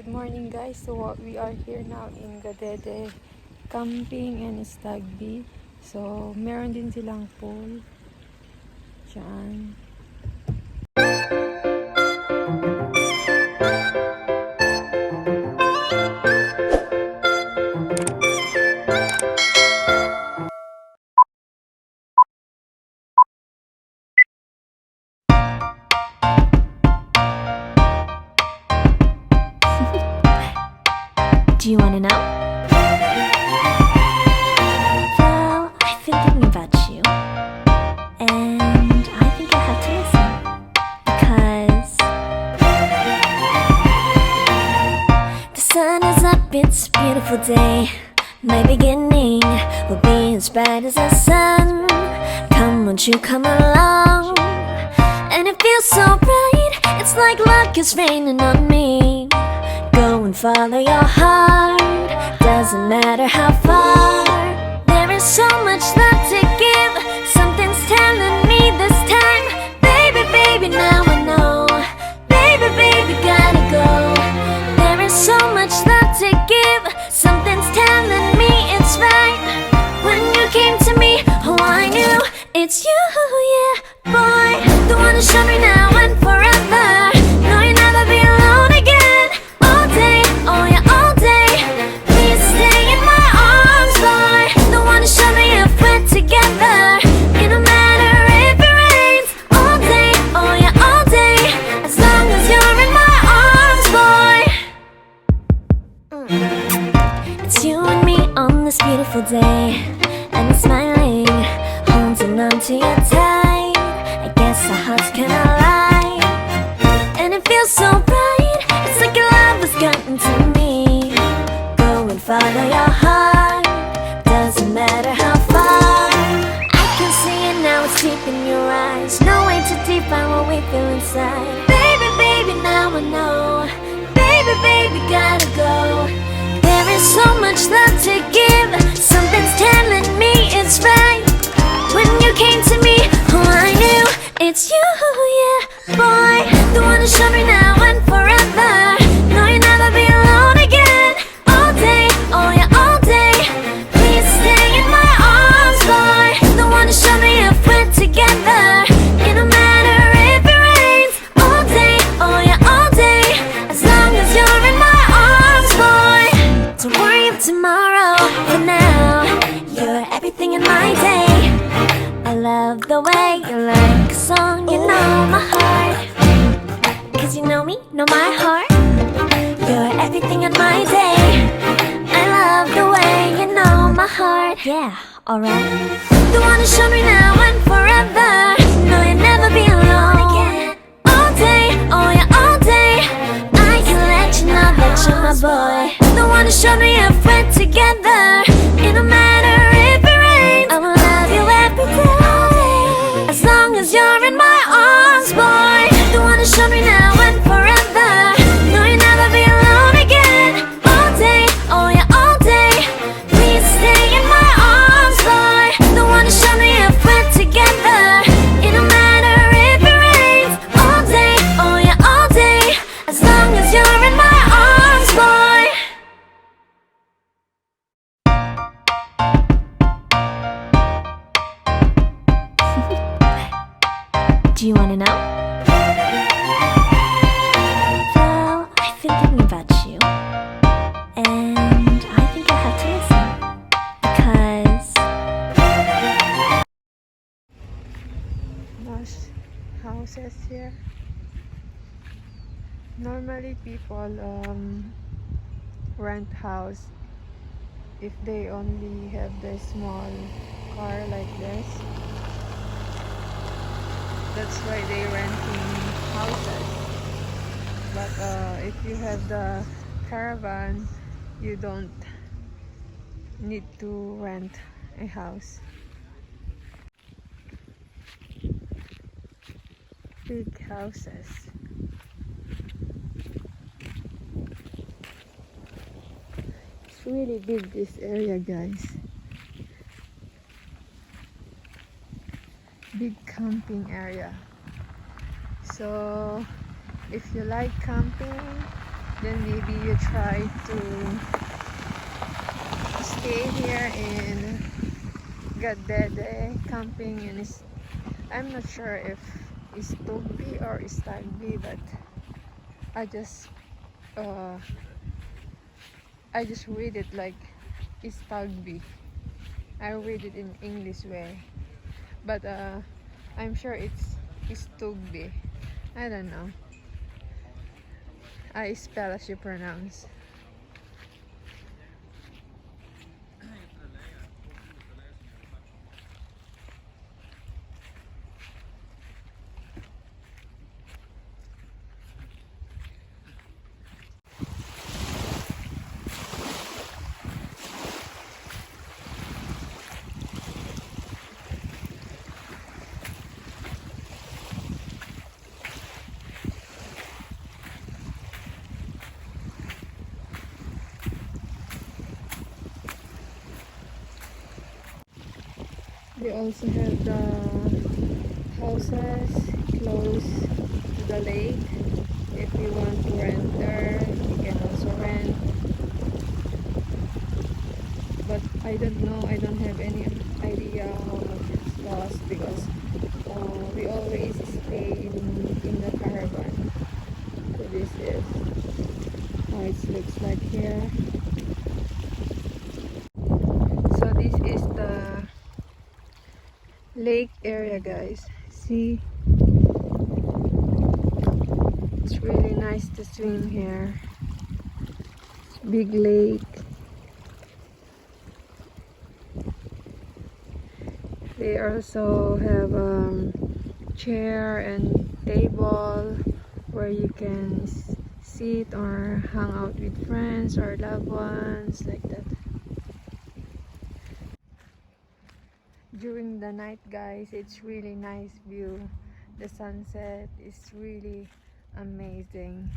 Good morning guys. So we are here now in Gäddede camping and Stugby. So meron din silang pool. Diyan. Do you want to know? Well, I've been thinking about you, and I think I have to listen, because the sun is up, it's a beautiful day. My beginning will be as bright as the sun. Come, won't you come along? And it feels so bright, it's like luck is raining on me. Go and follow your heart, doesn't matter how far. There is so much love to give, something's telling me this time. Baby, baby, now I know. Baby, baby, gotta go. There is so much love to give, something's telling me it's right. When you came to me, oh I knew it's you, yeah, boy. The one to show me now and forever. No, you'll never be alone again. All day, oh yeah, all day. Please stay in my arms, boy. The one to show me if we're together. It don't matter if it rains. All day, oh yeah, all day. As long as you're in my arms, boy. It's you and me on this beautiful day, and I'm smiling, holding on to you tight. I guess our hearts can align, and it feels so bright. It's like your love has gotten to me. Go and follow your heart, doesn't matter how far. I can see it now, it's deep in your eyes. No way to define what we feel inside. Baby, baby, now I know. Baby, baby, gotta go. There is so much love to give, something's telling me it's right. When you came to me, oh I knew it's you, yeah, boy. The one to show me now and forever. No, you'll never be alone again. All day, oh yeah, all day. Please stay in my arms, boy. The one to show me if we're together. It don't matter if it rains. All day, oh yeah, all day. As long as you're in my arms, boy. Don't worry of tomorrow, for now you're everything in my day. I love the way you like a song, you know my heart. Cause you know me, know my heart. You're everything in my day. I love the way you know my heart. Yeah, alright. The one to show me now and forever. No, you'll never be alone again. All day, oh yeah, all day. I can let you know that you're my boy. The one to show me if we're together. It don't matter if it rains. I will love you every day. As long as you're in my arms, boy. The one to show me now and forever. No, you'll never be alone again. All day, oh yeah, all day. Please stay in my arms, boy. The one to show me if we're together. It don't matter if it rains. All day, oh yeah, all day. As long as you're in my arms, boy. Do you want to know? Well, I've been thinking about you, and I think I have to listen, because Most houses here. Normally people rent house if they only have the small car like this. That's why they renting houses. But if you have the caravan, you don't need to rent a house. Big houses. It's really big, this area, guys. Big camping area. So if you like camping, then maybe you try to stay here in Gäddede camping, and I'm not sure if it's Stugby or Stugby, but I just read it like it's Stugby. I read it in English way, but I'm sure it's Stugby. I don't know. I spell as you pronounce. They also have the houses close to the lake. If you want to rent there, you can also rent. But I don't know, I don't have any idea how much it costs, because we always stay in the caravan. So this is how it looks like here. So this is the lake area, guys. See, it's really nice to swim here. It's big lake. They also have chair and table where you can sit or hang out with friends or loved ones, like that. During the night, guys, it's really nice view. The sunset is really amazing.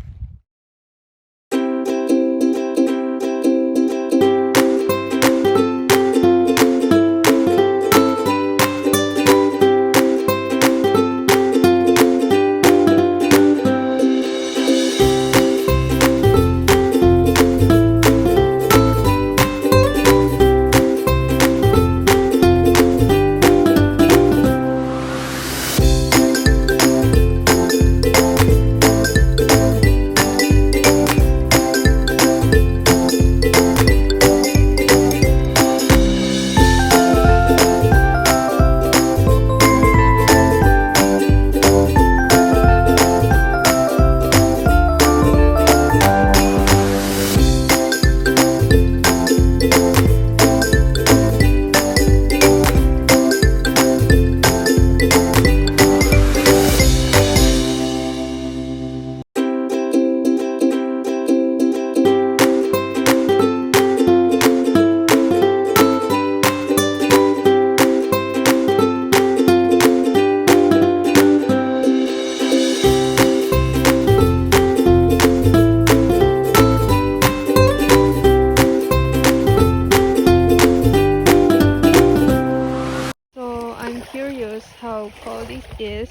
How cold it is,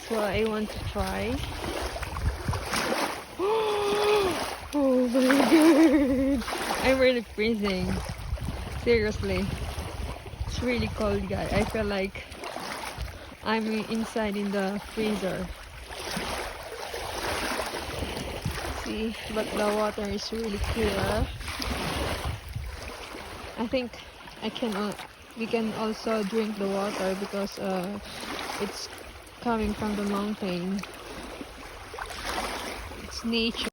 so I want to try. Oh my god, I'm really freezing, seriously. It's really cold, guys. I feel like I'm inside in the freezer. See, but the water is really clear. I think we can also drink the water because it's coming from the mountain. It's nature.